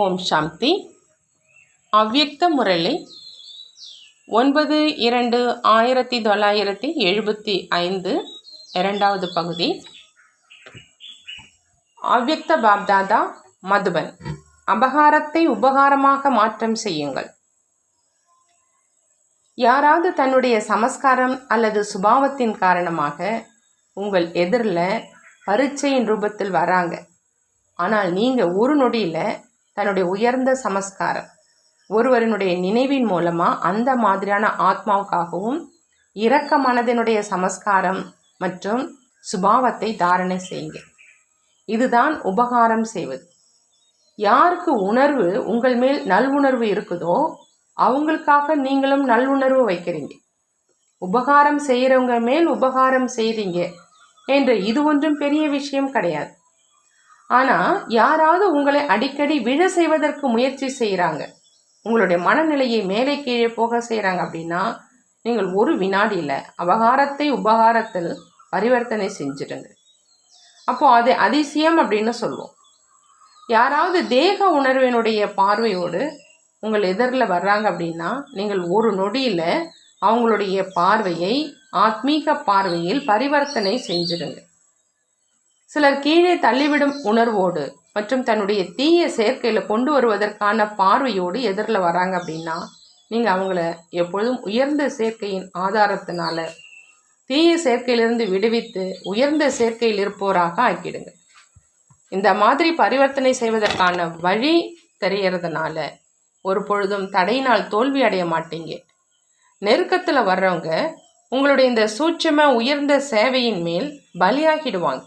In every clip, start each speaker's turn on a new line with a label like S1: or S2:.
S1: ஓம் சாந்தி. அவ்யக்த முரளி 9/2/1975 இரண்டாவது பகுதி. அவ்யக்த பாப்தாதா மதுபன். அபகாரத்தை உபகாரமாக மாற்றம் செய்யுங்கள். யாராவது தன்னுடைய சமஸ்காரம் அல்லது சுபாவத்தின் காரணமாக உங்கள் எதிரில் பரீட்சையின் ரூபத்தில் வராங்க. ஆனால் நீங்கள் ஒரு நொடியில் தன்னுடைய உயர்ந்த சமஸ்காரம் ஒருவரினுடைய நினைவின் மூலமாக அந்த மாதிரியான ஆத்மாவுக்காகவும் இரக்க மனதினுடைய சமஸ்காரம் மற்றும் சுபாவத்தை தாரணை செய்யுங்க. இதுதான் உபகாரம் செய்வது. யாருக்கு உணர்வு உங்கள் மேல் நல்வுணர்வு இருக்குதோ அவங்களுக்காக நீங்களும் நல்லுணர்வு வைக்கிறீங்க. உபகாரம் செய்கிறவங்க மேல் உபகாரம் செய்கிறீங்க என்ற இது ஒன்றும் பெரிய விஷயம் கிடையாது. ஆனால் யாராவது உங்களை அடிக்கடி விழ செய்வதற்கு முயற்சி செய்கிறாங்க, உங்களுடைய மனநிலையை மேலே கீழே போக செய்கிறாங்க அப்படின்னா நீங்கள் ஒரு வினாடியில் அபகாரத்தை உபகாரத்தில் பரிவர்த்தனை செஞ்சிடுங்க. அப்போது அது அதிசயம் அப்படின்னு சொல்லுவோம். யாராவது தேக உணர்வினுடைய பார்வையோடு உங்கள் எதிரில் வர்றாங்க அப்படின்னா நீங்கள் ஒரு நொடியில் அவங்களுடைய பார்வையை ஆத்மீக பார்வையில் பரிவர்த்தனை செஞ்சிடுங்க. சிலர் கீழே தள்ளிவிடும் உணர்வோடு மற்றும் தன்னுடைய தீய சேர்க்கையில் கொண்டு வருவதற்கான பார்வையோடு எதிரில் வராங்க அப்படின்னா நீங்கள் அவங்கள எப்பொழுதும் உயர்ந்த சேர்க்கையின் ஆதாரத்தினால தீய சேர்க்கையிலிருந்து விடுவித்து உயர்ந்த சேர்க்கையில் இருப்போராக ஆக்கிடுங்க. இந்த மாதிரி பரிவர்த்தனை செய்வதற்கான வழி தெரியறதுனால ஒரு பொழுதும் தடையினால் தோல்வி அடைய மாட்டீங்க. நெருக்கத்தில் வர்றவங்க உங்களுடைய இந்த சூட்சும உயர்ந்த சேவையின் மேல் பலியாகிடுவாங்க.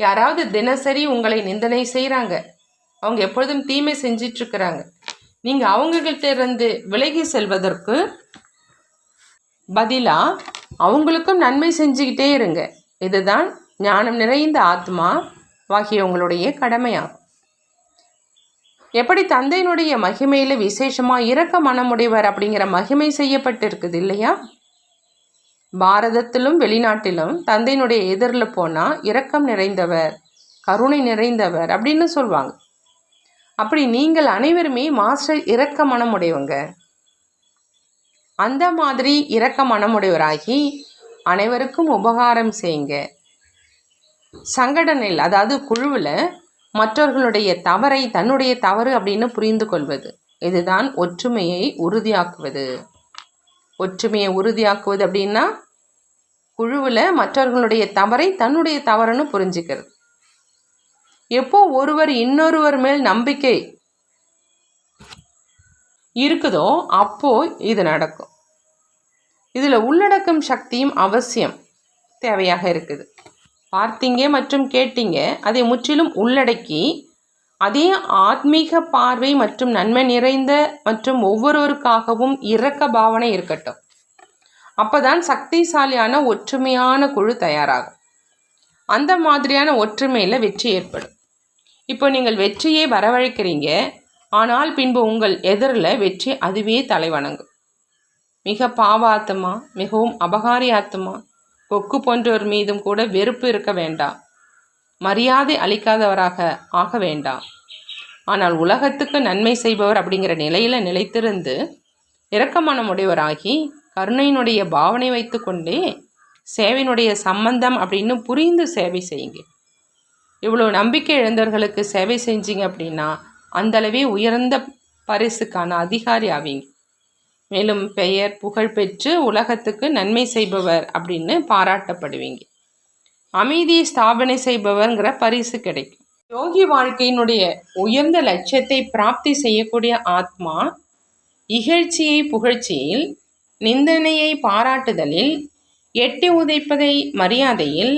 S1: யாராவது தினசரி உங்களை நிந்தனை செய்கிறாங்க, அவங்க எப்பொழுதும் தீமை செஞ்சிட்ருக்கிறாங்க, நீங்கள் அவங்ககிட்ட இருந்து விலகி செல்வதற்கு பதிலாக அவங்களுக்கும் நன்மை செஞ்சுக்கிட்டே இருங்க. இதுதான் ஞானம் நிறைந்த ஆத்மா ஆகிய உங்களுடைய கடமையாகும். எப்படி தந்தையினுடைய மகிமையில் விசேஷமாக இரக்க மனமுடையவர் அப்படிங்கிற மகிமை செய்யப்பட்டிருக்குது இல்லையா? பாரதத்திலும் வெளிநாட்டிலும் தந்தையினுடைய எதிரில் போனால் இரக்கம் நிறைந்தவர், கருணை நிறைந்தவர் அப்படின்னு சொல்லுவாங்க. அப்படி நீங்கள் அனைவருமே மாஸ்டர் இரக்க மனமுடையவங்க. அந்த மாதிரி இரக்க மனமுடையவராகி அனைவருக்கும் உபகாரம் செய்யுங்க. சங்கடனில் அதாவது குழுவில் மற்றவர்களுடைய தவறை தன்னுடைய தவறு அப்படின்னு புரிந்து கொள்வது, இதுதான் ஒற்றுமையை உறுதியாக்குவது. ஒற்றுமையை உறுதியாக்குவது அப்படின்னா குழுவில் மற்றவர்களுடைய தவறை தன்னுடைய தவறுன்னு புரிஞ்சுக்கிறது. எப்போ ஒருவர் இன்னொருவர் மேல் நம்பிக்கை இருக்குதோ அப்போ இது நடக்கும். இதில் உள்ளடக்கும் சக்தியும் அவசியம் தேவையாக இருக்குது. பார்த்தீங்க மற்றும் கேட்டீங்க, அதை முற்றிலும் உள்ளடக்கி அதே ஆத்மீக பார்வை மற்றும் நன்மை நிறைந்த மற்றும் ஒவ்வொருவருக்காகவும் இரக்க பாவனை இருக்கட்டும். அப்போதான் சக்திசாலியான ஒற்றுமையான குழு தயாராகும். அந்த மாதிரியான ஒற்றுமையில் வெற்றி ஏற்படும். இப்போ நீங்கள் வெற்றியை வரவழைக்கிறீங்க, ஆனால் பின்பு உங்கள் எதிரில் வெற்றி அதுவே தலைவணங்கும். மிக பாவாத்மா, மிகவும் அபகாரி ஆத்மா, கொக்கு போன்றவர் மீதும் கூட வெறுப்பு இருக்க வேண்டாம். மரியாதை அளிக்காதவராக ஆக வேண்டாம். ஆனால் உலகத்துக்கு நன்மை செய்பவர் அப்படிங்கிற நிலையில் நிலைத்திருந்து இரக்கமனமுடையவராகி கருணையினுடைய பாவனை வைத்து கொண்டே சேவையினுடைய சம்பந்தம் அப்படின்னு புரிந்து சேவை செய்யுங்க. இவ்வளோ நம்பிக்கை இழந்தவர்களுக்கு சேவை செஞ்சீங்க அப்படின்னா அந்தளவே உயர்ந்த பரிசுக்கான அதிகாரி ஆவீங்க. மேலும் பெயர் புகழ் பெற்று உலகத்துக்கு நன்மை செய்பவர் அப்படின்னு பாராட்டப்படுவீங்க. அமைதியை ஸ்தாபனை செய்பவர்ங்கிற பரிசு கிடைக்கும். யோகி வாழ்க்கையினுடைய உயர்ந்த லட்சியத்தை பிராப்தி செய்யக்கூடிய ஆத்மா இகழ்ச்சியை புகழ்ச்சியில், நிந்தனையை பாராட்டுதலில், எட்டி உதைப்பதை மரியாதையில்,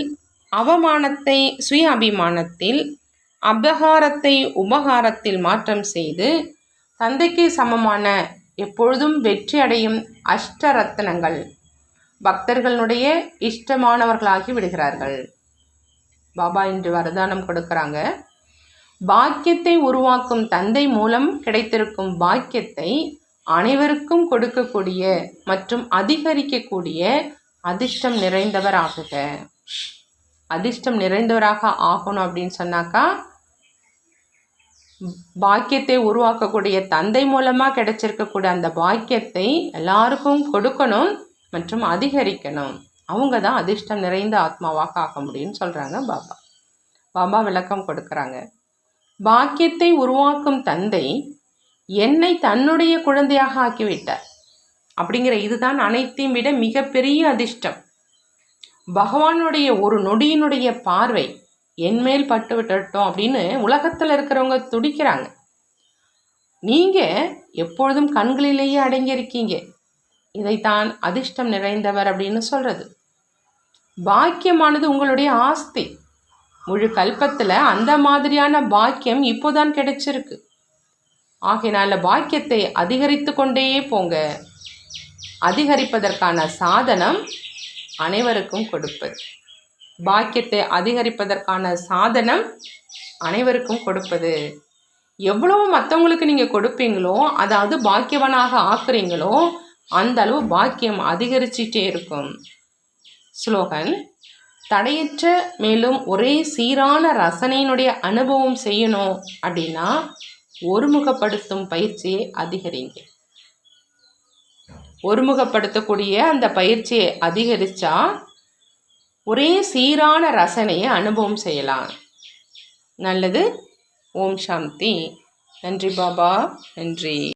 S1: அவமானத்தை சுய அபிமானத்தில், அபகாரத்தை உபகாரத்தில் மாற்றம் செய்து தந்தைக்கு சமமான எப்பொழுதும் வெற்றி அடையும் அஷ்டரத்னங்கள் பக்தர்களுடைய இஷ்டமானவர்களாகி விடுகிறார்கள். பாபா இன்று வரதானம் கொடுக்குறாங்க. பாக்கியத்தை உருவாக்கும் தந்தை மூலம் கிடைத்திருக்கும் பாக்கியத்தை அனைவருக்கும் கொடுக்கக்கூடிய மற்றும் அதிகரிக்கக்கூடிய அதிர்ஷ்டம் நிறைந்தவர் ஆகுக. அதிர்ஷ்டம் நிறைந்தவராக ஆகணும் அப்படின்னு சொன்னாக்கா பாக்கியத்தை உருவாக்கக்கூடிய தந்தை மூலமாக கிடைச்சிருக்கக்கூடிய அந்த பாக்கியத்தை எல்லாருக்கும் கொடுக்கணும் மற்றும் அதிகரிக்கணும். அவங்க தான் அதிர்ஷ்டம் நிறைந்த ஆத்மாவாக ஆக்க முடியும்னு சொல்கிறாங்க பாபா. பாபா விளக்கம் கொடுக்குறாங்க. பாக்கியத்தை உருவாக்கும் தந்தை என்னை தன்னுடைய குழந்தையாக ஆக்கிவிட்டார் அப்படிங்கிற இதுதான் அனைத்தையும் விட மிகப்பெரிய அதிர்ஷ்டம். பகவானுடைய ஒரு நொடியினுடைய பார்வை என்மேல் பட்டு விட்டுட்டோம் அப்படின்னு உலகத்தில் இருக்கிறவங்க துடிக்கிறாங்க. நீங்கள் எப்பொழுதும் கண்களிலேயே அடங்கியிருக்கீங்க. இதைத்தான் அதிர்ஷ்டம் நிறைந்தவர் அப்படின்னு சொல்கிறது. பாக்கியமானது உங்களுடைய ஆஸ்தி. முழு கல்பத்தில் அந்த மாதிரியான பாக்கியம் இப்போதான் கிடைச்சிருக்கு. ஆகையினால பாக்கியத்தை அதிகரித்து கொண்டே போங்க. அதிகரிப்பதற்கான சாதனம் அனைவருக்கும் கொடுப்பது. பாக்கியத்தை அதிகரிப்பதற்கான சாதனம் அனைவருக்கும் கொடுப்பது. எவ்வளவு மற்றவங்களுக்கு நீங்கள் கொடுப்பீங்களோ, அதாவது பாக்கியவனாக ஆக்குறீங்களோ, அந்த அளவு பாக்கியம் அதிகரிச்சிட்டே இருக்கும். ஸ்லோகன்: தடையற்ற மேலும் ஒரே சீரான ரசனையினுடைய அனுபவம் செய்யணும் அப்படின்னா ஒருமுகப்படுத்தும் பயிற்சியை அதிகரிங்க. ஒருமுகப்படுத்தக்கூடிய அந்த பயிற்சியை அதிகரித்தா ஒரே சீரான ரசனையை அனுபவம் செய்யலாம். நல்லது. ஓம் சாந்தி. நன்றி பாபா. நன்றி.